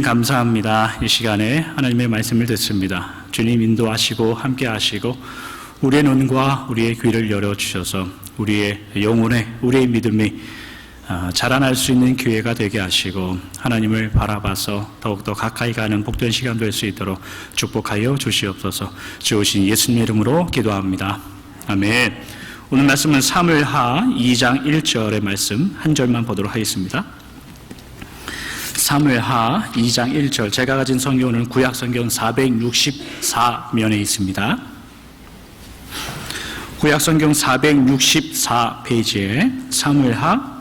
주님 감사합니다. 이 시간에 하나님의 말씀을 듣습니다. 주님 인도하시고 함께 하시고 우리의 눈과 우리의 귀를 열어주셔서 우리의 영혼에 우리의 믿음이 자라날 수 있는 기회가 되게 하시고 하나님을 바라봐서 더욱더 가까이 가는 복된 시간 될 수 있도록 축복하여 주시옵소서. 주오신 예수님 이름으로 기도합니다. 아멘. 오늘 말씀은 사무엘하 2장 1절의 말씀 한 절만 보도록 하겠습니다. 사무엘하 2장 1절, 제가 가진 성경은 구약성경 464면에 있습니다. 구약성경 464페이지에 사무엘하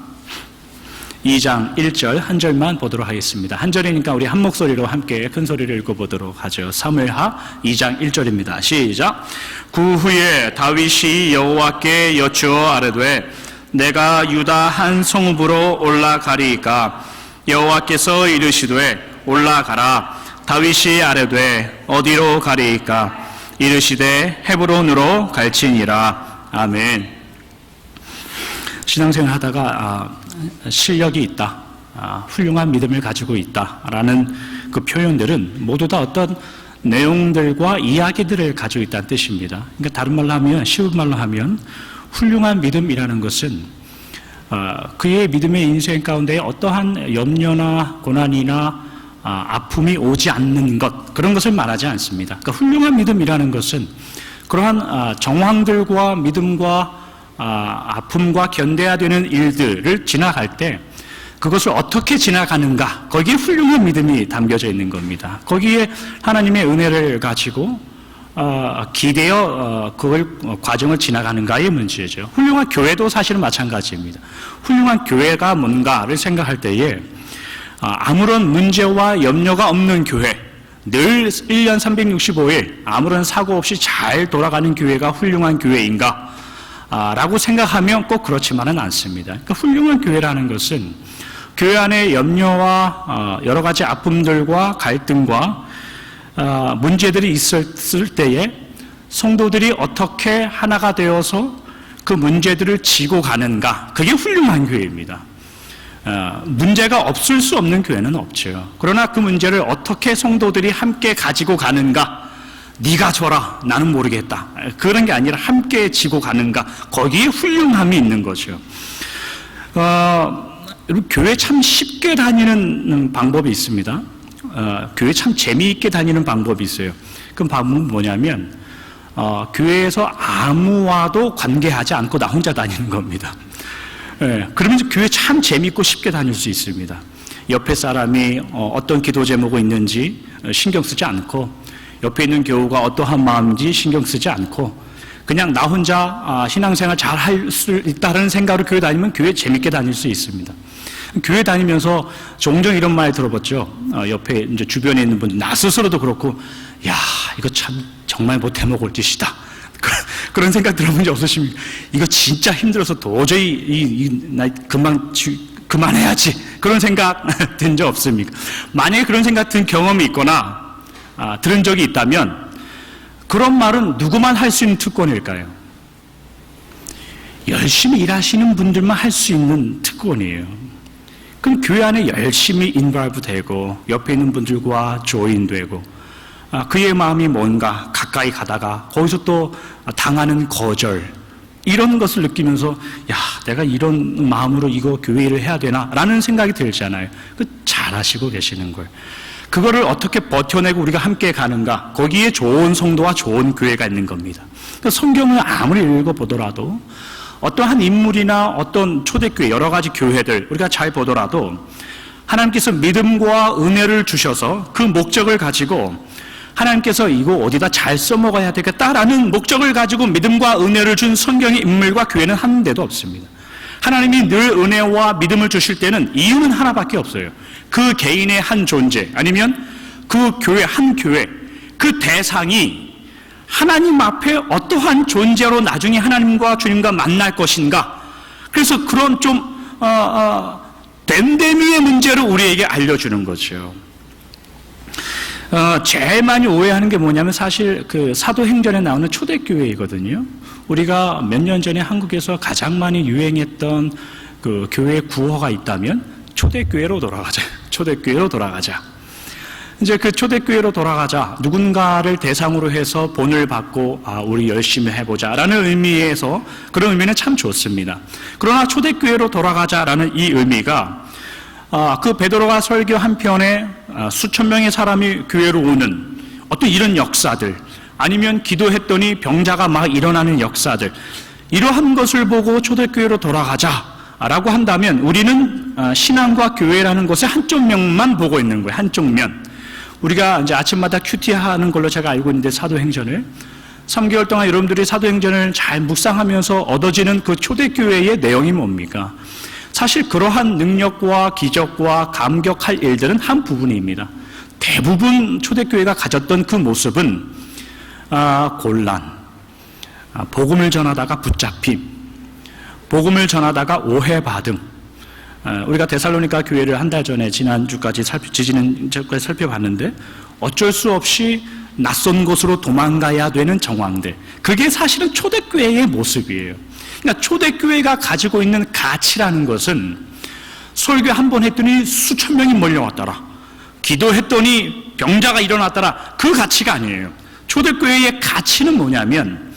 2장 1절 한 절만 보도록 하겠습니다. 한 절이니까 우리 한 목소리로 함께 큰 소리를 읽어보도록 하죠. 사무엘하 2장 1절입니다. 시작. 그 후에 다윗이 여호와께 여쭈어 아뢰되 내가 유다 한 성읍으로 올라가리이까 여호와께서 이르시되 올라가라. 다윗이 아뢰되 어디로 가리이까 이르시되 헤브론으로 갈지니라. 아멘. 신앙생활 하다가 실력이 있다, 훌륭한 믿음을 가지고 있다라는 그 표현들은 모두 다 어떤 내용들과 이야기들을 가지고 있다는 뜻입니다. 그러니까 다른 말로 하면, 쉬운 말로 하면 훌륭한 믿음이라는 것은 그의 믿음의 인생 가운데 어떠한 염려나 고난이나 아픔이 오지 않는 것, 그런 것을 말하지 않습니다. 그러니까 훌륭한 믿음이라는 것은 그러한 정황들과 믿음과 아픔과 견뎌야 되는 일들을 지나갈 때 그것을 어떻게 지나가는가, 거기에 훌륭한 믿음이 담겨져 있는 겁니다. 거기에 하나님의 은혜를 가지고 기대어 그걸 과정을 지나가는가의 문제죠. 훌륭한 교회도 사실은 마찬가지입니다. 훌륭한 교회가 뭔가를 생각할 때에 아무런 문제와 염려가 없는 교회, 늘 1년 365일 아무런 사고 없이 잘 돌아가는 교회가 훌륭한 교회인가? 라고 생각하면 꼭 그렇지만은 않습니다. 그러니까 훌륭한 교회라는 것은 교회 안에 염려와 여러 가지 아픔들과 갈등과 문제들이 있었을 때에 성도들이 어떻게 하나가 되어서 그 문제들을 지고 가는가, 그게 훌륭한 교회입니다. 문제가 없을 수 없는 교회는 없죠. 그러나 그 문제를 어떻게 성도들이 함께 가지고 가는가, 네가 져라, 나는 모르겠다, 그런 게 아니라 함께 지고 가는가, 거기에 훌륭함이 있는 거죠. 교회 참 쉽게 다니는 방법이 있습니다. 교회 참 재미있게 다니는 방법이 있어요. 그 방법은 뭐냐면 교회에서 아무와도 관계하지 않고 나 혼자 다니는 겁니다. 그러면 교회 참 재미있고 쉽게 다닐 수 있습니다. 옆에 사람이 어떤 기도 제목이 있는지 신경 쓰지 않고, 옆에 있는 교우가 어떠한 마음인지 신경 쓰지 않고 그냥 나 혼자 신앙생활 잘 할 수 있다는 생각으로 교회 다니면 교회 재밌게 다닐 수 있습니다. 교회 다니면서 종종 이런 말 들어봤죠. 옆에 이제 주변에 있는 분들, 나 스스로도 그렇고, 야, 이거 참 정말 못해 먹을 짓이다, 그런 생각 들어본 적 없으십니까? 이거 진짜 힘들어서 도저히 나 그만해야지, 그런 생각 든 적 없습니까? 만약에 그런 생각 든 경험이 있거나 들은 적이 있다면 그런 말은 누구만 할 수 있는 특권일까요? 열심히 일하시는 분들만 할 수 있는 특권이에요. 그럼 교회 안에 열심히 인발브 되고 옆에 있는 분들과 조인되고 그의 마음이 뭔가 가까이 가다가 거기서 또 당하는 거절, 이런 것을 느끼면서 야, 내가 이런 마음으로 이거 교회 일을 해야 되나 라는 생각이 들잖아요. 잘하시고 계시는 거예요. 그거를 어떻게 버텨내고 우리가 함께 가는가, 거기에 좋은 성도와 좋은 교회가 있는 겁니다. 그러니까 성경을 아무리 읽어보더라도 어떠한 인물이나 어떤 초대교회, 여러 가지 교회들 우리가 잘 보더라도 하나님께서 믿음과 은혜를 주셔서 그 목적을 가지고 하나님께서 이거 어디다 잘 써먹어야 되겠다라는 목적을 가지고 믿음과 은혜를 준 성경의 인물과 교회는 한 데도 없습니다. 하나님이 늘 은혜와 믿음을 주실 때는 이유는 하나밖에 없어요. 그 개인의 한 존재, 아니면 그 교회, 한 교회, 그 대상이 하나님 앞에 어떠한 존재로 나중에 하나님과 주님과 만날 것인가, 그래서 그런 좀 댐댐이의 문제를 우리에게 알려주는 거죠. 제일 많이 오해하는 게 뭐냐면 사실 그 사도행전에 나오는 초대교회이거든요. 우리가 몇 년 전에 한국에서 가장 많이 유행했던 그 교회 구호가 있다면 초대교회로 돌아가자. 초대교회로 돌아가자. 이제 그 초대교회로 돌아가자, 누군가를 대상으로 해서 본을 받고 우리 열심히 해보자라는 의미에서 그런 의미는 참 좋습니다. 그러나 초대교회로 돌아가자라는 이 의미가 그 베드로가 설교 한 편에 수천 명의 사람이 교회로 오는 어떤 이런 역사들, 아니면 기도했더니 병자가 막 일어나는 역사들, 이러한 것을 보고 초대교회로 돌아가자라고 한다면 우리는 신앙과 교회라는 것의 한쪽 면만 보고 있는 거예요. 한쪽 면. 우리가 이제 아침마다 큐티하는 걸로 제가 알고 있는데, 사도행전을 3개월 동안 여러분들이 사도행전을 잘 묵상하면서 얻어지는 그 초대교회의 내용이 뭡니까? 사실 그러한 능력과 기적과 감격할 일들은 한 부분입니다. 대부분 초대교회가 가졌던 그 모습은 곤란, 복음을 전하다가 붙잡힘, 복음을 전하다가 오해받음. 우리가 데살로니가 교회를 한 달 전에 지난주까지 살펴봤는데 어쩔 수 없이 낯선 곳으로 도망가야 되는 정황들, 그게 사실은 초대교회의 모습이에요. 그러니까 초대교회가 가지고 있는 가치라는 것은 설교 한 번 했더니 수천 명이 몰려왔더라, 기도했더니 병자가 일어났더라, 그 가치가 아니에요. 초대교회의 가치는 뭐냐면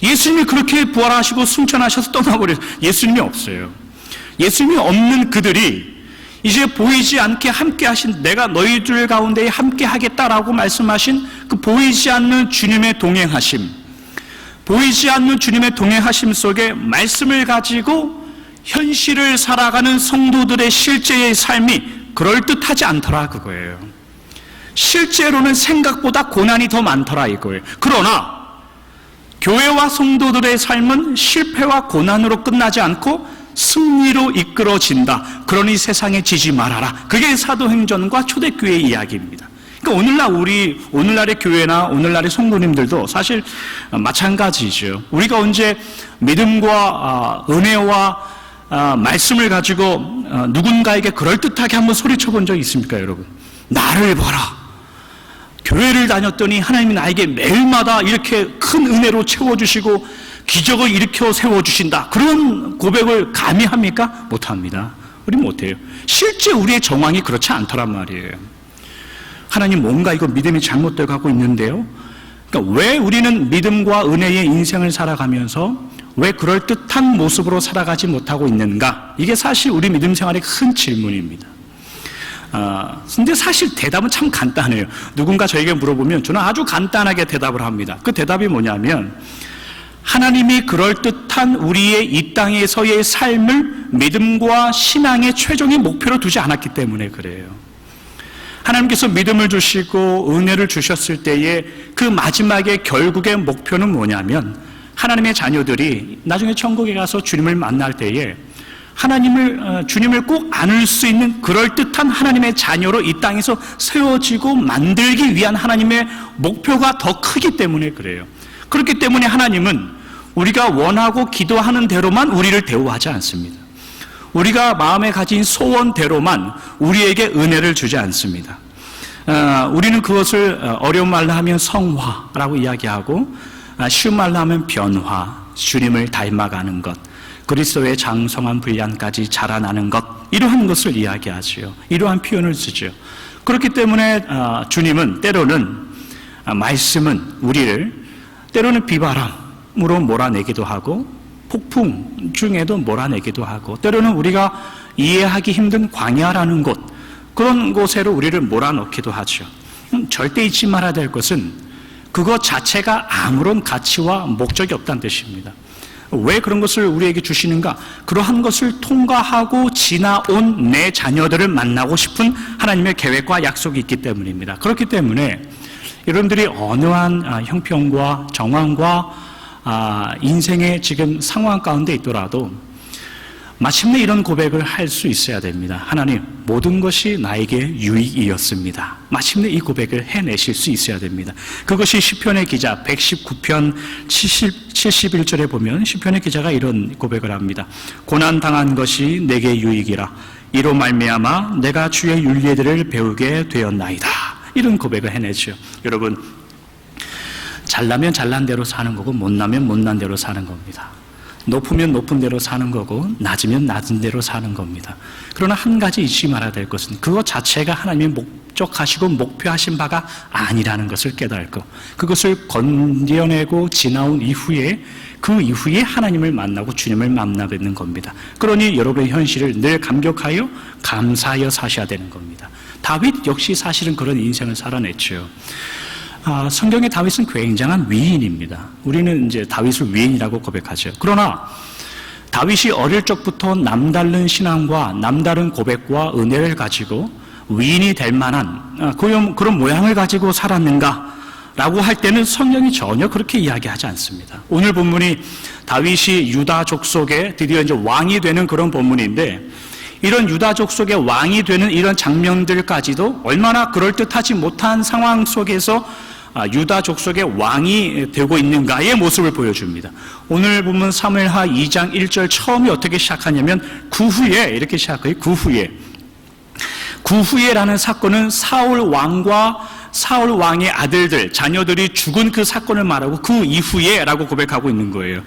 예수님이 그렇게 부활하시고 승천하셔서 떠나버려서 예수님이 없어요. 예수님이 없는 그들이 이제 보이지 않게 함께 하신, 내가 너희들 가운데 함께 하겠다라고 말씀하신 그 보이지 않는 주님의 동행하심, 보이지 않는 주님의 동행하심 속에 말씀을 가지고 현실을 살아가는 성도들의 실제의 삶이 그럴듯하지 않더라, 그거예요. 실제로는 생각보다 고난이 더 많더라, 이거예요. 그러나 교회와 성도들의 삶은 실패와 고난으로 끝나지 않고 승리로 이끌어진다. 그러니 세상에 지지 말아라. 그게 사도행전과 초대교회의 이야기입니다. 그러니까 오늘날의 교회나 오늘날의 성도님들도 사실 마찬가지죠. 우리가 언제 믿음과 은혜와 말씀을 가지고 누군가에게 그럴듯하게 한번 소리쳐 본 적 있습니까, 여러분? 나를 봐라. 교회를 다녔더니 하나님이 나에게 매일마다 이렇게 큰 은혜로 채워주시고 기적을 일으켜 세워주신다. 그런 고백을 감히 합니까? 못합니다. 우리 못해요. 실제 우리의 정황이 그렇지 않더란 말이에요. 하나님, 뭔가 이거 믿음이 잘못되어 가고 있는데요. 그러니까 왜 우리는 믿음과 은혜의 인생을 살아가면서 왜 그럴듯한 모습으로 살아가지 못하고 있는가? 이게 사실 우리 믿음 생활의 큰 질문입니다. 근데 사실 대답은 참 간단해요. 누군가 저에게 물어보면 저는 아주 간단하게 대답을 합니다. 그 대답이 뭐냐면, 하나님이 그럴듯한 우리의 이 땅에서의 삶을 믿음과 신앙의 최종의 목표로 두지 않았기 때문에 그래요. 하나님께서 믿음을 주시고 은혜를 주셨을 때에 그 마지막에 결국의 목표는 뭐냐면, 하나님의 자녀들이 나중에 천국에 가서 주님을 만날 때에 주님을 꼭 안을 수 있는 그럴듯한 하나님의 자녀로 이 땅에서 세워지고 만들기 위한 하나님의 목표가 더 크기 때문에 그래요. 그렇기 때문에 하나님은 우리가 원하고 기도하는 대로만 우리를 대우하지 않습니다. 우리가 마음에 가진 소원대로만 우리에게 은혜를 주지 않습니다. 우리는 그것을 어려운 말로 하면 성화라고 이야기하고, 쉬운 말로 하면 변화, 주님을 닮아가는 것, 그리스도의 장성한 분량까지 자라나는 것, 이러한 것을 이야기하지요. 이러한 표현을 쓰죠. 그렇기 때문에 주님은 때로는, 말씀은 우리를 때로는 비바람으로 몰아내기도 하고 폭풍 중에도 몰아내기도 하고, 때로는 우리가 이해하기 힘든 광야라는 곳, 그런 곳으로 우리를 몰아넣기도 하죠. 절대 잊지 말아야 될 것은 그것 자체가 아무런 가치와 목적이 없다는 뜻입니다. 왜 그런 것을 우리에게 주시는가? 그러한 것을 통과하고 지나온 내 자녀들을 만나고 싶은 하나님의 계획과 약속이 있기 때문입니다. 그렇기 때문에 여러분들이 어떠한 형편과 정황과 인생의 지금 상황 가운데 있더라도 마침내 이런 고백을 할 수 있어야 됩니다. 하나님, 모든 것이 나에게 유익이었습니다. 마침내 이 고백을 해내실 수 있어야 됩니다. 그것이 시편의 기자 119편 71절에 보면 시편의 기자가 이런 고백을 합니다. 고난당한 것이 내게 유익이라. 이로 말미암아 내가 주의 윤리들을 배우게 되었나이다. 이런 고백을 해내죠. 여러분, 잘나면 잘난 대로 사는 거고 못나면 못난 대로 사는 겁니다. 높으면 높은 대로 사는 거고 낮으면 낮은 대로 사는 겁니다. 그러나 한 가지 잊지 말아야 될 것은 그것 자체가 하나님의 목적하시고 목표하신 바가 아니라는 것을 깨닫고 그것을 건져내고 지나온 이후에 그 이후에 하나님을 만나고 주님을 만나게 되는 겁니다. 그러니 여러분의 현실을 늘 감격하여 감사하여 사셔야 되는 겁니다. 다윗 역시 사실은 그런 인생을 살아냈죠. 성경의 다윗은 굉장한 위인입니다. 우리는 이제 다윗을 위인이라고 고백하죠. 그러나 다윗이 어릴 적부터 남다른 신앙과 남다른 고백과 은혜를 가지고 위인이 될 만한 그런 모양을 가지고 살았는가? 라고 할 때는 성경이 전혀 그렇게 이야기하지 않습니다. 오늘 본문이 다윗이 유다 족속에 드디어 이제 왕이 되는 그런 본문인데 이런 유다 족속의 왕이 되는 이런 장면들까지도 얼마나 그럴듯하지 못한 상황 속에서 유다 족속의 왕이 되고 있는가의 모습을 보여줍니다. 오늘 보면 사무엘하 2장 1절 처음이 어떻게 시작하냐면 구후에 이렇게 시작해요. 구후에라는 사건은 사울 왕의 아들들, 자녀들이 죽은 그 사건을 말하고 그 이후에라고 고백하고 있는 거예요.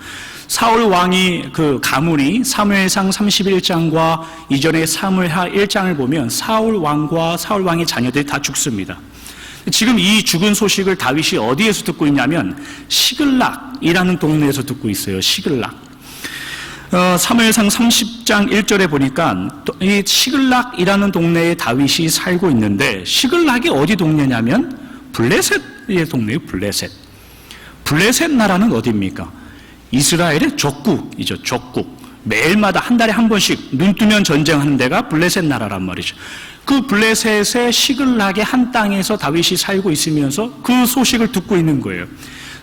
사울 왕이 그 가문이 사무엘상 31장과 이전의 사무엘하 1장을 보면 사울 왕과 사울 왕의 자녀들이 다 죽습니다. 지금 이 죽은 소식을 다윗이 어디에서 듣고 있냐면 시글락이라는 동네에서 듣고 있어요. 시글락. 사무엘상 30장 1절에 보니까 이 시글락이라는 동네에 다윗이 살고 있는데 시글락이 어디 동네냐면 블레셋의 동네예요. 블레셋 나라는 어디입니까? 이스라엘의 족국이죠. 족국. 매일마다 한 달에 한 번씩 눈 뜨면 전쟁하는 데가 블레셋 나라란 말이죠. 그 블레셋의 시글락의 한 땅에서 다윗이 살고 있으면서 그 소식을 듣고 있는 거예요.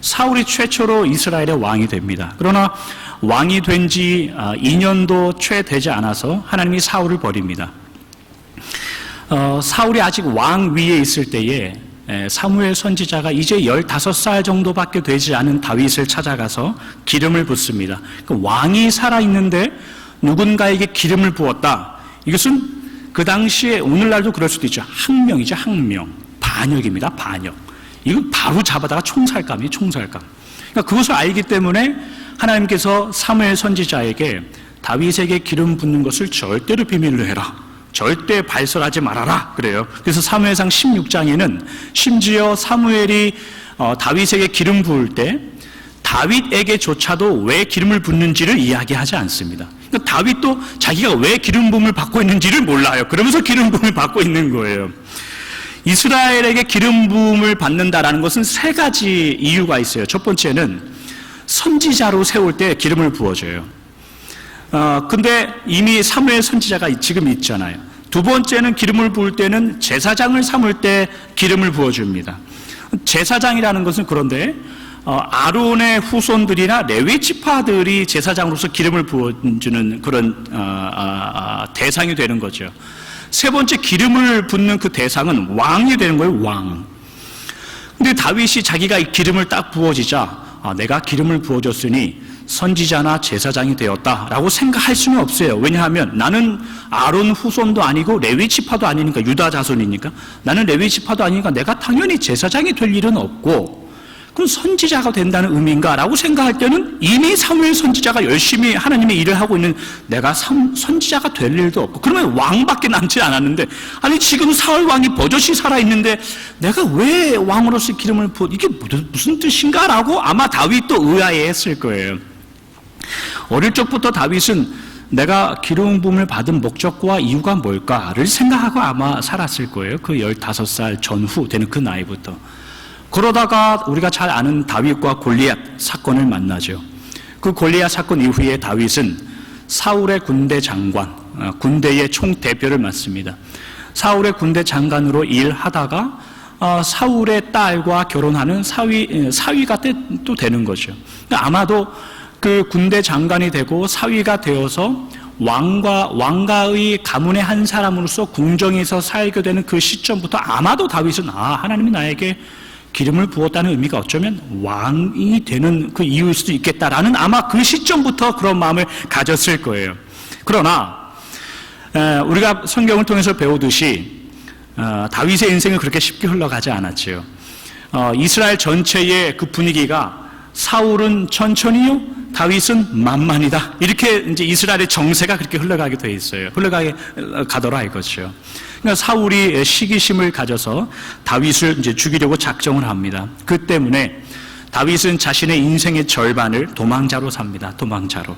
사울이 최초로 이스라엘의 왕이 됩니다. 그러나 왕이 된 지 2년도 채 되지 않아서 하나님이 사울을 버립니다. 사울이 아직 왕 위에 있을 때에 사무엘 선지자가 이제 15살 정도밖에 되지 않은 다윗을 찾아가서 기름을 붓습니다. 그 왕이 살아있는데 누군가에게 기름을 부었다. 이것은 그 당시에 오늘날도 그럴 수도 있죠. 항명이죠. 항명. 반역입니다. 반역. 이거 바로 잡아다가 총살감이에요. 총살감. 그러니까 그것을 알기 때문에 하나님께서 사무엘 선지자에게 다윗에게 기름 붓는 것을 절대로 비밀로 해라. 절대 발설하지 말아라. 그래요. 그래서 사무엘상 16장에는 심지어 사무엘이 다윗에게 기름 부을 때 다윗에게조차도 왜 기름을 붓는지를 이야기하지 않습니다. 그러니까 다윗도 자기가 왜 기름 부음을 받고 있는지를 몰라요. 그러면서 기름 부음을 받고 있는 거예요. 이스라엘에게 기름 부음을 받는다라는 것은 3가지 이유가 있어요. 첫 번째는 선지자로 세울 때 기름을 부어줘요. 근데 이미 사무엘 선지자가 지금 있잖아요. 두 번째는 기름을 부을 때는 제사장을 삼을 때 기름을 부어줍니다. 제사장이라는 것은 그런데 아론의 후손들이나 레위 지파들이 제사장으로서 기름을 부어주는 그런 대상이 되는 거죠. 세 번째 기름을 붓는 그 대상은 왕이 되는 거예요. 왕. 근데 다윗이 자기가 이 기름을 딱 부어지자 내가 기름을 부어줬으니 선지자나 제사장이 되었다라고 생각할 수는 없어요. 왜냐하면 나는 아론 후손도 아니고 레위 지파도 아니니까, 유다 자손이니까 나는 레위 지파도 아니니까 내가 당연히 제사장이 될 일은 없고 그럼 선지자가 된다는 의미인가라고 생각할 때는 이미 사무엘 선지자가 열심히 하나님의 일을 하고 있는 내가 선지자가 될 일도 없고 그러면 왕밖에 남지 않았는데 아니 지금 사울 왕이 버젓이 살아있는데 내가 왜 왕으로서 기름을 부어 이게 무슨 뜻인가라고 아마 다윗도 의아해했을 거예요. 어릴 적부터 다윗은 내가 기름 부음을 받은 목적과 이유가 뭘까를 생각하고 아마 살았을 거예요. 그 15살 전후 되는 그 나이부터. 그러다가 우리가 잘 아는 다윗과 골리앗 사건을 만나죠. 그 골리앗 사건 이후에 다윗은 사울의 군대 장관, 군대의 총대표를 맡습니다. 사울의 군대 장관으로 일하다가 사울의 딸과 결혼하는 사위가 또 되는 거죠. 아마도 그 군대 장관이 되고 사위가 되어서 왕가의 가문의 한 사람으로서 궁정에서 살게 되는 그 시점부터 아마도 다윗은 하나님이 나에게 기름을 부었다는 의미가 어쩌면 왕이 되는 그 이유일 수도 있겠다라는 아마 그 시점부터 그런 마음을 가졌을 거예요. 그러나 우리가 성경을 통해서 배우듯이 다윗의 인생은 그렇게 쉽게 흘러가지 않았죠. 이스라엘 전체의 그 분위기가 사울은 천천히요, 다윗은 만만이다. 이렇게 이제 이스라엘의 정세가 그렇게 흘러가게 돼 있어요. 흘러가게 가더라 이거죠. 그러니까 사울이 시기심을 가져서 다윗을 이제 죽이려고 작정을 합니다. 그 때문에 다윗은 자신의 인생의 절반을 도망자로 삽니다. 도망자로.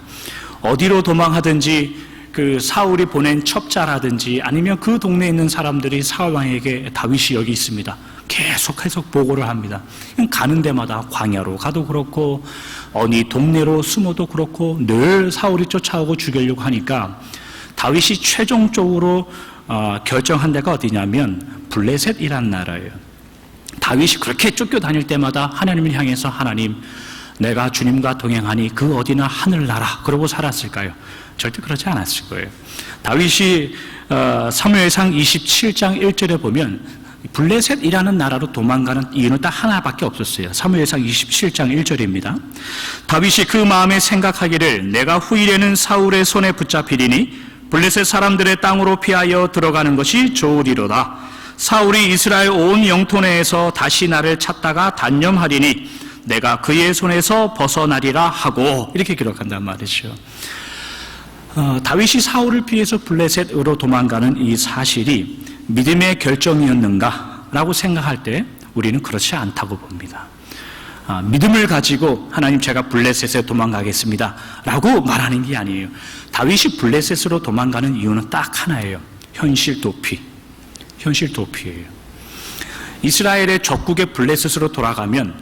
어디로 도망하든지 그 사울이 보낸 첩자라든지 아니면 그 동네에 있는 사람들이 사울 왕에게 다윗이 여기 있습니다. 계속해서 보고를 합니다. 가는 데마다 광야로 가도 그렇고 어느 동네로 숨어도 그렇고 늘 사울이 쫓아오고 죽이려고 하니까 다윗이 최종적으로 결정한 데가 어디냐면 블레셋이란 나라예요. 다윗이 그렇게 쫓겨다닐 때마다 하나님을 향해서 하나님, 내가 주님과 동행하니 그 어디나 하늘나라 그러고 살았을까요? 절대 그렇지 않았을 거예요. 다윗이 사무엘상 27장 1절에 보면 블레셋이라는 나라로 도망가는 이유는 딱 하나밖에 없었어요. 사무엘상 27장 1절입니다. 다윗이 그 마음에 생각하기를 내가 후일에는 사울의 손에 붙잡히리니 블레셋 사람들의 땅으로 피하여 들어가는 것이 좋으리로다. 사울이 이스라엘 온 영토 내에서 다시 나를 찾다가 단념하리니 내가 그의 손에서 벗어나리라 하고, 이렇게 기록한단 말이죠. 다윗이 사울을 피해서 블레셋으로 도망가는 이 사실이 믿음의 결정이었는가 라고 생각할 때 우리는 그렇지 않다고 봅니다. 믿음을 가지고 하나님, 제가 블레셋에 도망가겠습니다 라고 말하는 게 아니에요. 다윗이 블레셋으로 도망가는 이유는 딱 하나예요. 현실 도피. 현실 도피예요. 이스라엘의 적국의 블레셋으로 돌아가면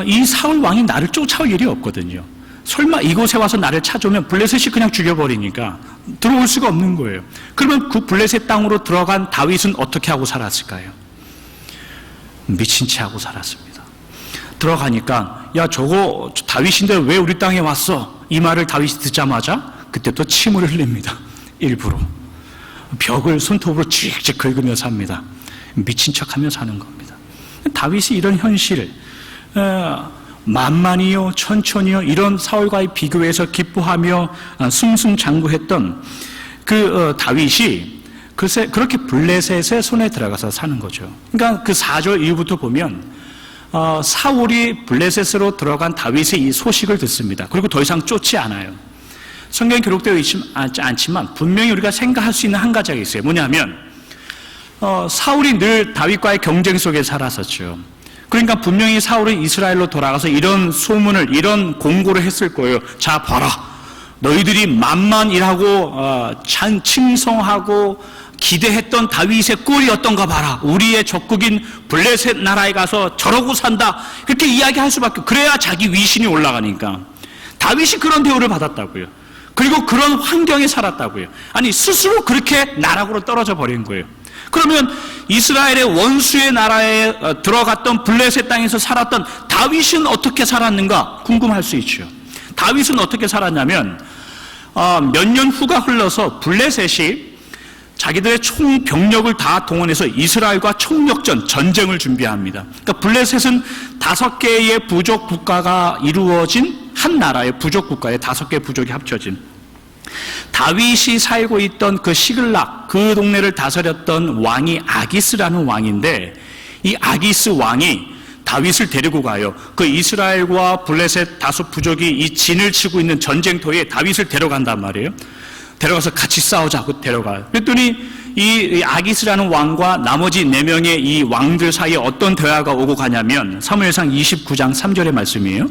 이 사울 왕이 나를 쫓아올 일이 없거든요. 설마 이곳에 와서 나를 찾아오면 블레셋이 그냥 죽여버리니까 들어올 수가 없는 거예요. 그러면 그 블레셋 땅으로 들어간 다윗은 어떻게 하고 살았을까요? 미친 채 하고 살았습니다. 들어가니까 야, 저거 다윗인데 왜 우리 땅에 왔어? 이 말을 다윗이 듣자마자 그때부터 침을 흘립니다. 일부러 벽을 손톱으로 찍찍 긁으면서 합니다. 미친 척하며 사는 겁니다. 다윗이 이런 현실, 만만히요 천천히요 이런 사울과의 비교해서 기뻐하며 승승장구했던 그 다윗이 글쎄 그렇게 블레셋의 손에 들어가서 사는 거죠. 그러니까 그 4절 이후부터 보면 사울이 블레셋으로 들어간 다윗의 이 소식을 듣습니다. 그리고 더 이상 쫓지 않아요. 성경에 기록되어 있지 않지만 분명히 우리가 생각할 수 있는 한 가지가 있어요. 뭐냐면 사울이 늘 다윗과의 경쟁 속에 살았었죠. 그러니까 분명히 사울은 이스라엘로 돌아가서 이런 소문을, 이런 공고를 했을 거예요. 자, 봐라. 너희들이 만만이라고 칭송하고 기대했던 다윗의 꼴이 어떤가 봐라. 우리의 적국인 블레셋 나라에 가서 저러고 산다. 그렇게 이야기할 수밖에. 그래야 자기 위신이 올라가니까. 다윗이 그런 대우를 받았다고요. 그리고 그런 환경에 살았다고요. 아니, 스스로 그렇게 나락으로 떨어져 버린 거예요. 그러면 이스라엘의 원수의 나라에 들어갔던 블레셋 땅에서 살았던 다윗은 어떻게 살았는가 궁금할 수 있죠. 다윗은 어떻게 살았냐면 몇 년 후가 흘러서 블레셋이 자기들의 총병력을 다 동원해서 이스라엘과 총력전, 전쟁을 준비합니다. 그러니까 블레셋은 5개의 부족 국가가 이루어진 한 나라의 부족 국가에 5개의 부족이 합쳐진, 다윗이 살고 있던 그 시글락, 그 동네를 다스렸던 왕이 아기스라는 왕인데, 이 아기스 왕이 다윗을 데리고 가요. 그 이스라엘과 블레셋 5 부족이 이 진을 치고 있는 전쟁터에 다윗을 데려간단 말이에요. 데려가서 같이 싸우자고 데려가요. 그랬더니 이 아기스라는 왕과 나머지 4명의 이 왕들 사이에 어떤 대화가 오고 가냐면 사무엘상 29장 3절의 말씀이에요.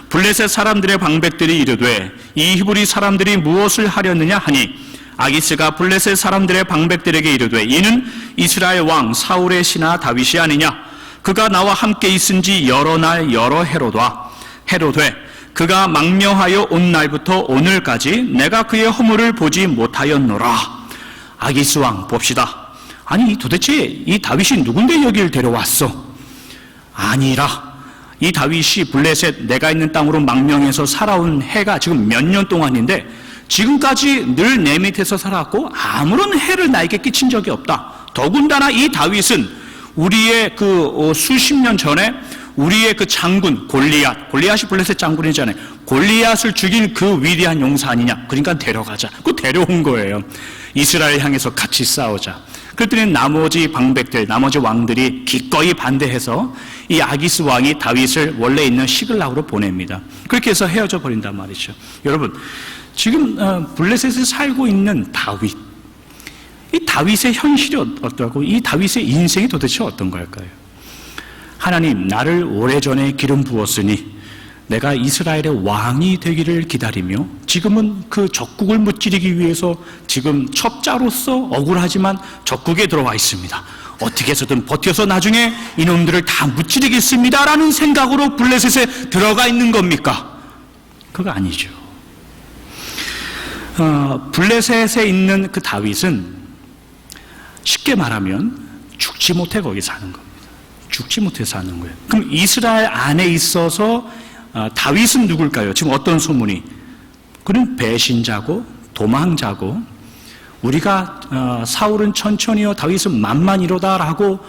블레셋 사람들의 방백들이 이르되 이 히브리 사람들이 무엇을 하렸느냐 하니 아기스가 블레셋 사람들의 방백들에게 이르되 이는 이스라엘 왕 사울의 신하 다윗이 아니냐. 그가 나와 함께 있은 지 여러 날 여러 해로되 그가 망명하여 온 날부터 오늘까지 내가 그의 허물을 보지 못하였노라. 아기스 왕 봅시다. 아니 도대체 이 다윗이 누군데 여기를 데려왔어? 아니라 이 다윗이 블레셋 내가 있는 땅으로 망명해서 살아온 해가 지금 몇 년 동안인데 지금까지 늘 내 밑에서 살았고 아무런 해를 나에게 끼친 적이 없다. 더군다나 이 다윗은 우리의 그 수십 년 전에 우리의 그 장군 골리앗이 블레셋 장군이잖아요. 골리앗을 죽인 그 위대한 용사 아니냐. 그러니까 데려가자. 그 데려온 거예요. 이스라엘 향해서 같이 싸우자. 그랬더니 나머지 방백들, 나머지 왕들이 기꺼이 반대해서 이 아기스 왕이 다윗을 원래 있는 시글락으로 보냅니다. 그렇게 해서 헤어져 버린단 말이죠. 여러분, 지금 블레셋에 살고 있는 다윗, 이 다윗의 현실이 어떠하고 이 다윗의 인생이 도대체 어떤 걸까요? 하나님, 나를 오래전에 기름 부었으니 내가 이스라엘의 왕이 되기를 기다리며 지금은 그 적국을 무찌르기 위해서 지금 첩자로서 억울하지만 적국에 들어와 있습니다. 어떻게 해서든 버텨서 나중에 이놈들을 다 무찌르겠습니다라는 생각으로 블레셋에 들어가 있는 겁니까? 그거 아니죠. 블레셋에 있는 그 다윗은 쉽게 말하면 죽지 못해 거기 사는 겁니다. 죽지 못해 사는 거예요. 그럼 이스라엘 안에 있어서 다윗은 누굴까요? 지금 어떤 소문이? 그는 배신자고 도망자고 우리가 사울은 천천히요 다윗은 만만이로다라고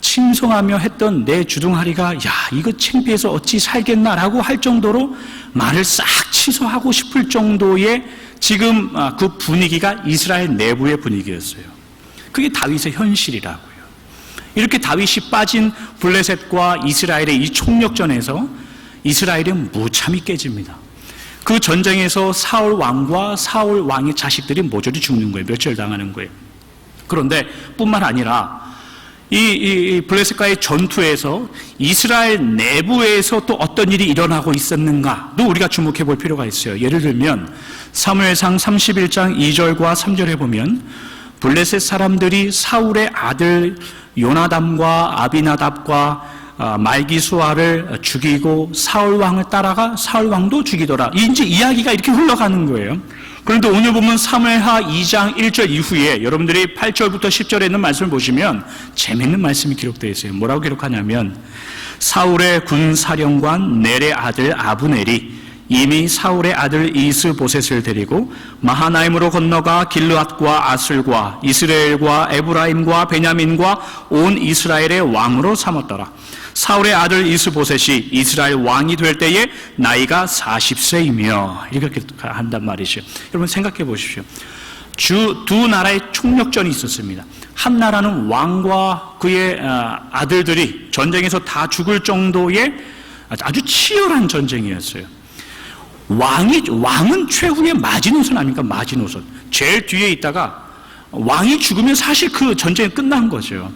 칭송하며 했던 내 주둥아리가 야 이거 창피해서 어찌 살겠나라고 할 정도로 말을 싹 취소하고 싶을 정도의 지금 그 분위기가 이스라엘 내부의 분위기였어요. 그게 다윗의 현실이라고요. 이렇게 다윗이 빠진 블레셋과 이스라엘의 이 총력전에서 이스라엘은 무참히 깨집니다. 그 전쟁에서 사울 왕과 사울 왕의 자식들이 모조리 죽는 거예요. 멸절당하는 거예요. 그런데 뿐만 아니라 이 블레셋과의 전투에서 이스라엘 내부에서 또 어떤 일이 일어나고 있었는가도 우리가 주목해 볼 필요가 있어요. 예를 들면 사무엘상 31장 2절과 3절에 보면 블레셋 사람들이 사울의 아들 요나담과 아비나답과 말기수아를 죽이고 사울 왕을 따라가 사울 왕도 죽이더라. 이제 이야기가 이렇게 흘러가는 거예요. 그런데 오늘 보면 사무엘하 2장 1절 이후에 여러분들이 8절부터 10절에 있는 말씀을 보시면 재밌는 말씀이 기록되어 있어요. 뭐라고 기록하냐면 사울의 군사령관 넬의 아들 아브넬이 이미 사울의 아들 이스보셋을 데리고 마하나임으로 건너가 길르앗과 아슬과 이스라엘과 에브라임과 베냐민과 온 이스라엘의 왕으로 삼았더라. 사울의 아들 이스보셋이 이스라엘 왕이 될 때에 나이가 40세이며 이렇게 한단 말이죠. 여러분 생각해 보십시오. 두 나라의 총력전이 있었습니다. 한 나라는 왕과 그의 아들들이 전쟁에서 다 죽을 정도의 아주 치열한 전쟁이었어요. 왕은 최후의 마지노선 아닙니까? 마지노선. 제일 뒤에 있다가 왕이 죽으면 사실 그 전쟁이 끝난 거죠.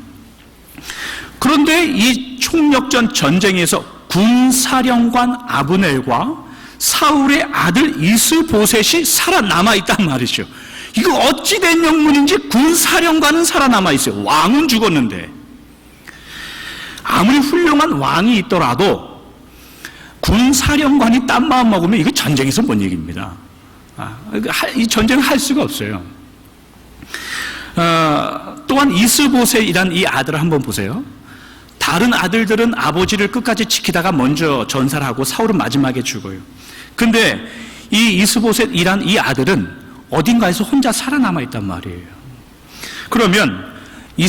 그런데 이 총력전 전쟁에서 군사령관 아브넬과 사울의 아들 이스보셋이 살아남아 있단 말이죠. 이거 어찌된 영문인지 군사령관은 살아남아 있어요. 왕은 죽었는데. 아무리 훌륭한 왕이 있더라도 군사령관이 딴 마음 먹으면 이거 전쟁에서 뭔 얘기입니다. 이 전쟁을 할 수가 없어요. 또한 이스보셋이란 이 아들을 한번 보세요. 다른 아들들은 아버지를 끝까지 지키다가 먼저 전사를 하고 사울은 마지막에 죽어요. 근데 이 이스보셋이란 이 아들은 어딘가에서 혼자 살아남아 있단 말이에요. 그러면 이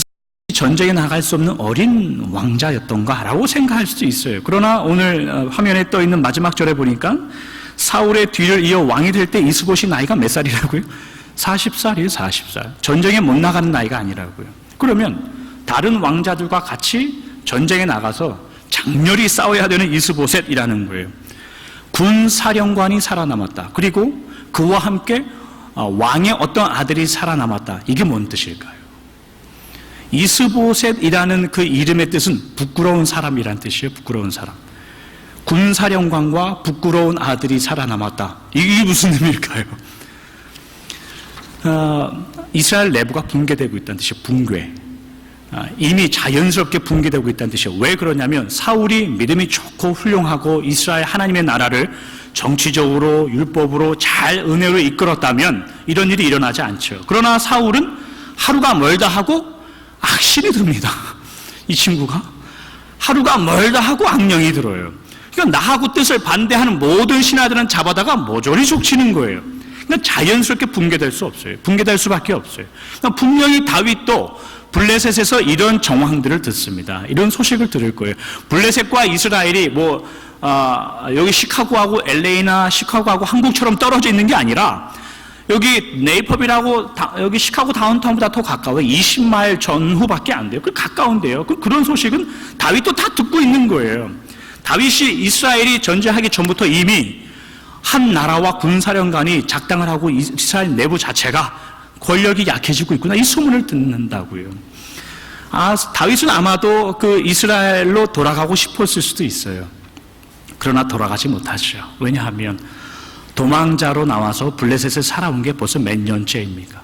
전쟁에 나갈 수 없는 어린 왕자였던가라고 생각할 수도 있어요. 그러나 오늘 화면에 떠 있는 마지막 절에 보니까 사울의 뒤를 이어 왕이 될 때 이스보셋이 나이가 몇 살이라고요? 40살이에요, 40살. 전쟁에 못 나가는 나이가 아니라고요. 그러면 다른 왕자들과 같이 전쟁에 나가서 장렬히 싸워야 되는 이스보셋이라는 거예요. 군사령관이 살아남았다. 그리고 그와 함께 왕의 어떤 아들이 살아남았다. 이게 뭔 뜻일까요? 이스보셋이라는 그 이름의 뜻은 부끄러운 사람이란 뜻이에요. 부끄러운 사람. 군사령관과 부끄러운 아들이 살아남았다. 이게 무슨 의미일까요? 이스라엘 내부가 붕괴되고 있다는 뜻이에요. 붕괴. 이미 자연스럽게 붕괴되고 있다는 뜻이에요. 왜 그러냐면 사울이 믿음이 좋고 훌륭하고 이스라엘 하나님의 나라를 정치적으로 율법으로 잘 은혜로 이끌었다면 이런 일이 일어나지 않죠. 그러나 사울은 하루가 멀다 하고 악신이 듭니다. 이 친구가 하루가 멀다 하고 악령이 들어요. 그러니까 나하고 뜻을 반대하는 모든 신하들은 잡아다가 모조리 족치는 거예요. 그러니까 자연스럽게 붕괴될 수 없어요. 붕괴될 수밖에 없어요. 그러니까 분명히 다윗도 블레셋에서 이런 정황들을 듣습니다. 이런 소식을 들을 거예요. 블레셋과 이스라엘이 여기 시카고하고 LA나 시카고하고 한국처럼 떨어져 있는 게 아니라 여기 네이퍼비라고 여기 시카고 다운타운보다 더 가까워요. 20마일 전후밖에 안 돼요. 그 가까운데요. 그런 소식은 다윗도 다 듣고 있는 거예요. 다윗이 이스라엘이 전쟁하기 전부터 이미 한 나라와 군사령관이 작당을 하고 이스라엘 내부 자체가 권력이 약해지고 있구나. 이 소문을 듣는다고요. 다윗은 아마도 그 이스라엘로 돌아가고 싶었을 수도 있어요. 그러나 돌아가지 못하죠. 왜냐하면 도망자로 나와서 블레셋에 살아온 게 벌써 몇 년째입니까?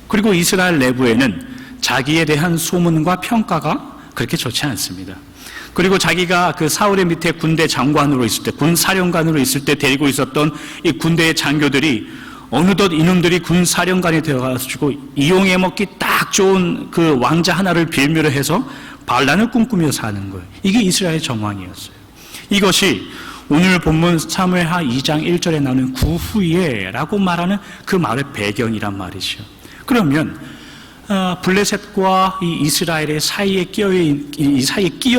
그리고 이스라엘 내부에는 자기에 대한 소문과 평가가 그렇게 좋지 않습니다. 그리고 자기가 그 사울의 밑에 군대 장관으로 있을 때, 군 사령관으로 있을 때 데리고 있었던 이 군대의 장교들이 어느덧 이놈들이 군 사령관이 되어가지고 이용해 먹기 딱 좋은 그 왕자 하나를 빌미로 해서 반란을 꿈꾸며 사는 거예요. 이게 이스라엘 정황이었어요. 이것이 오늘 본문 사무엘하 2장 1절에 나오는 구후예라고 말하는 그 말의 배경이란 말이죠. 그러면 블레셋과 이 이스라엘의 사이에 끼어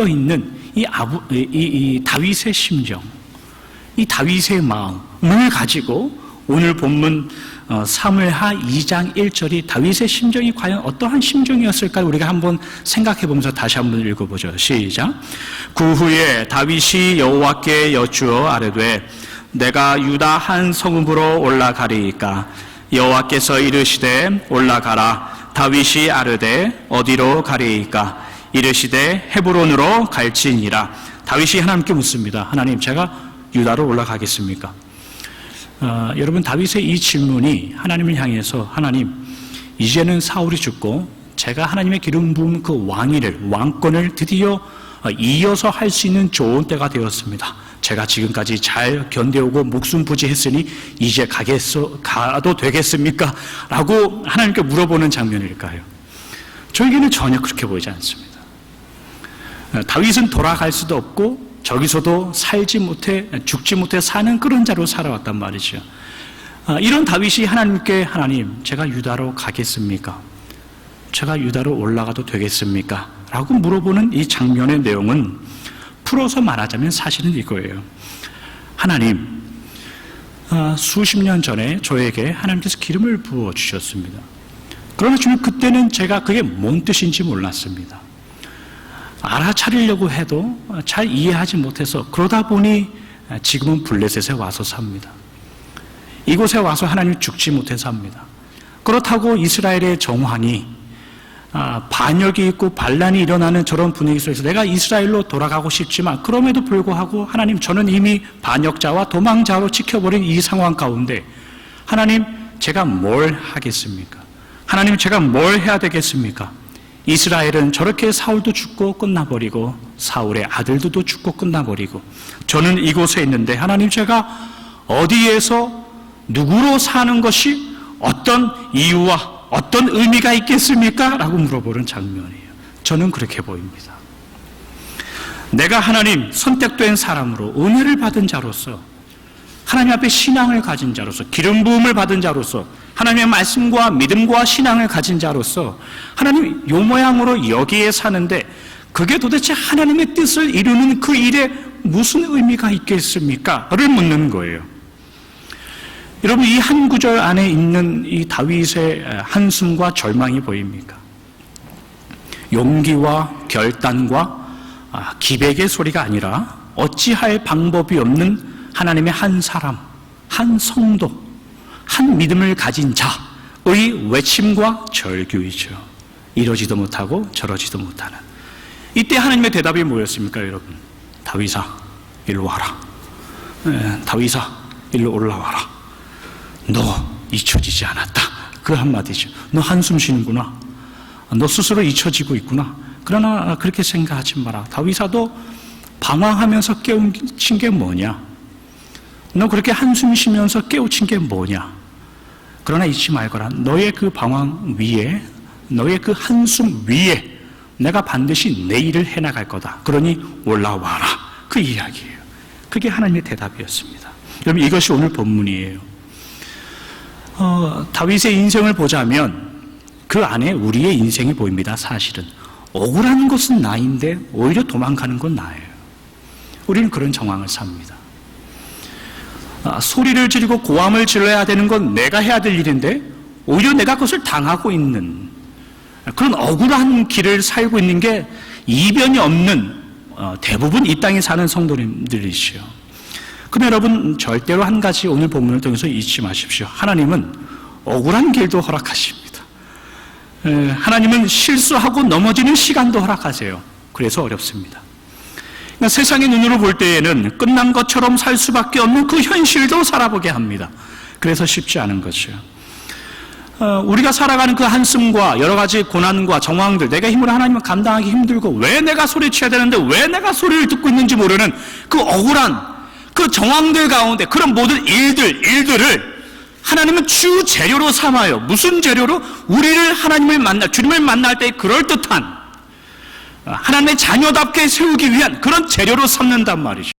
있는 이 다윗의 심정, 이 다윗의 마음을 가지고 오늘 본문 사무엘하 2장 1절이 다윗의 심정이 과연 어떠한 심정이었을까 우리가 한번 생각해 보면서 다시 한번 읽어보죠. 시작. 그 후에 다윗이 여호와께 여쭈어 아뢰되 내가 유다 한 성읍으로 올라가리이까 여호와께서 이르시되 올라가라. 다윗이 아뢰되 어디로 가리이까 이르시되 헤브론으로 갈지니라. 다윗이 하나님께 묻습니다. 하나님, 제가 유다로 올라가겠습니까? 여러분, 다윗의 이 질문이 하나님을 향해서 하나님, 이제는 사울이 죽고 제가 하나님의 기름 부은 그 왕권을 드디어 이어서 할 수 있는 좋은 때가 되었습니다. 제가 지금까지 잘 견뎌오고 목숨 부지했으니 이제 가도 되겠습니까? 라고 하나님께 물어보는 장면일까요? 저에게는 전혀 그렇게 보이지 않습니다. 다윗은 돌아갈 수도 없고 저기서도 죽지 못해 사는 그런 자로 살아왔단 말이죠. 이런 다윗이 하나님께 하나님, 제가 유다로 가겠습니까? 제가 유다로 올라가도 되겠습니까? 라고 물어보는 이 장면의 내용은 풀어서 말하자면 사실은 이거예요. 하나님, 수십 년 전에 저에게 하나님께서 기름을 부어주셨습니다. 그러나 주님, 그때는 제가 그게 뭔 뜻인지 몰랐습니다. 알아차리려고 해도 잘 이해하지 못해서 그러다 보니 지금은 블레셋에 와서 삽니다. 이곳에 와서 하나님 죽지 못해 삽니다. 그렇다고 이스라엘의 정황이 반역이 있고 반란이 일어나는 저런 분위기 속에서 내가 이스라엘로 돌아가고 싶지만 그럼에도 불구하고 하나님, 저는 이미 반역자와 도망자로 지켜버린 이 상황 가운데 하나님, 제가 뭘 하겠습니까? 하나님, 제가 뭘 해야 되겠습니까? 이스라엘은 저렇게 사울도 죽고 끝나버리고 사울의 아들도 죽고 끝나버리고 저는 이곳에 있는데 하나님, 제가 어디에서 누구로 사는 것이 어떤 이유와 어떤 의미가 있겠습니까? 라고 물어보는 장면이에요. 저는 그렇게 보입니다. 내가 하나님 선택된 사람으로 은혜를 받은 자로서 하나님 앞에 신앙을 가진 자로서 기름 부음을 받은 자로서 하나님의 말씀과 믿음과 신앙을 가진 자로서 하나님 요 모양으로 여기에 사는데 그게 도대체 하나님의 뜻을 이루는 그 일에 무슨 의미가 있겠습니까? 를 묻는 거예요. 여러분, 이 한 구절 안에 있는 이 다윗의 한숨과 절망이 보입니까? 용기와 결단과 기백의 소리가 아니라 어찌할 방법이 없는 하나님의 한 사람, 한 성도, 한 믿음을 가진 자의 외침과 절규이죠. 이러지도 못하고 저러지도 못하는. 이때 하나님의 대답이 뭐였습니까, 여러분? 다윗아, 일로 와라. 다윗아, 일로 올라와라. 너 잊혀지지 않았다. 그 한마디죠. 너 한숨 쉬는구나. 너 스스로 잊혀지고 있구나. 그러나 그렇게 생각하지 마라. 다윗아도 방황하면서 깨우친 게 뭐냐? 너 그렇게 한숨 쉬면서 깨우친 게 뭐냐? 그러나 잊지 말거라. 너의 그 방황 위에, 너의 그 한숨 위에 내가 반드시 내 일을 해나갈 거다. 그러니 올라와라. 그 이야기예요. 그게 하나님의 대답이었습니다. 여러분, 이것이 오늘 본문이에요. 다윗의 인생을 보자면 그 안에 우리의 인생이 보입니다. 사실은 억울한 것은 나인데 오히려 도망가는 건 나예요. 우리는 그런 정황을 삽니다. 소리를 지르고 고함을 질러야 되는 건 내가 해야 될 일인데 오히려 내가 그것을 당하고 있는 그런 억울한 길을 살고 있는 게 이변이 없는 대부분 이 땅에 사는 성도님들이시요. 그럼 여러분, 절대로 한 가지 오늘 본문을 통해서 잊지 마십시오. 하나님은 억울한 길도 허락하십니다. 하나님은 실수하고 넘어지는 시간도 허락하세요. 그래서 어렵습니다. 그러니까 세상의 눈으로 볼 때에는 끝난 것처럼 살 수밖에 없는 그 현실도 살아보게 합니다. 그래서 쉽지 않은 거죠. 우리가 살아가는 그 한숨과 여러 가지 고난과 정황들, 내가 힘으로 하나님을 감당하기 힘들고 왜 내가 소리쳐야 되는데 왜 내가 소리를 듣고 있는지 모르는 그 억울한 그 정황들 가운데 그런 모든 일들을 하나님은 주 재료로 삼아요. 무슨 재료로? 우리를 주님을 만날 때 그럴듯한 하나님의 자녀답게 세우기 위한 그런 재료로 삼는단 말이죠.